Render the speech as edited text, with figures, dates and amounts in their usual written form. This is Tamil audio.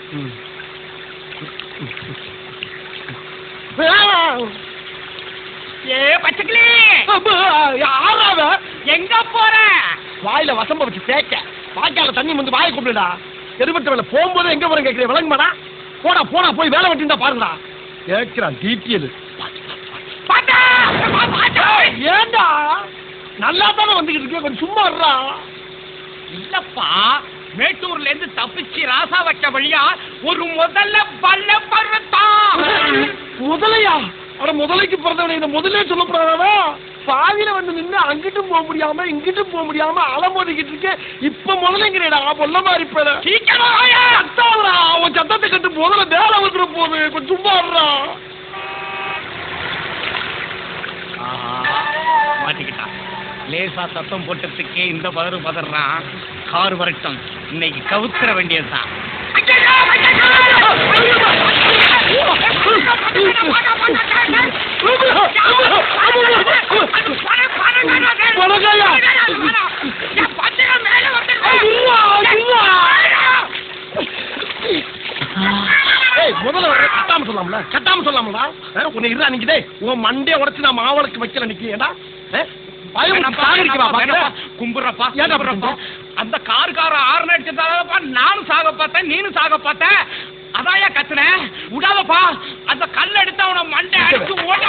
ஏ பச்சைக்கிளி, யாராவ எங்க போற? வாயில வசம்ப வச்சு தேய்க்க வாய்க்கால தண்ணி வந்து வாயை கூப்பிடுடா. எருமட்ட வேலை போகும்போது எங்க போற கேட்கிறேன், விளங்குமாடா? போடா போடா போய் வேலை வெட்டிருந்தா பாருங்கடா. கேட்கிறான் டீட்டியல். ஏண்டா நல்லா தானே வந்துகிட்டு இருக்கேன், கொஞ்சம் சும்மா இருடா. இல்லப்பா, மேட்டூர்ல இருந்து தப்பிச்சு ராசா வச்ச வழியா ஒரு முதல்ல பல்ல பருத்தான். முதலையா? அட முதலைக்கு பிறந்தவனை இந்த முதலே சொல்லக்கூடாதா? பாதியில வந்து நின்று அங்கிட்டும் போக முடியாம இங்கிட்டும் போக முடியாம அலமோதிக்கிட்டு இருக்கேன். இப்ப முதலைங்கிறேடா பொல்ல மாதிரி பேர. சீக்கிரமா உன் சத்தத்தை கட்டு முதல்ல வேலை வந்துட போகுது, கொஞ்சம் சும்மா இருடா. மாட்டிக்கிட்டான். லேசா சத்தம் போட்டதுக்கே இந்த பதறான். கார் வரட்டும், இன்னைக்கு கவுத்துற வேண்டியதுதான். முதல்ல கட்டாம சொல்லாமல, கட்டாம சொல்லாமலா? உன்னை இருடா நிக்கிட்டே உன் மண்டே உடச்சு நான் மாவளுக்கு வைக்கல நிக்கிறேன்டா. கும்புறப்பா, அந்த காருக்கார ஆறு அடிச்சதாலப்பா நானும் சாக பார்த்தேன், நீனும் சாக பார்த்தேன். அதாயா கத்துன விடாதப்பா. அந்த கல் எடுத்து அவனை மண்டை அடிச்சு ஓட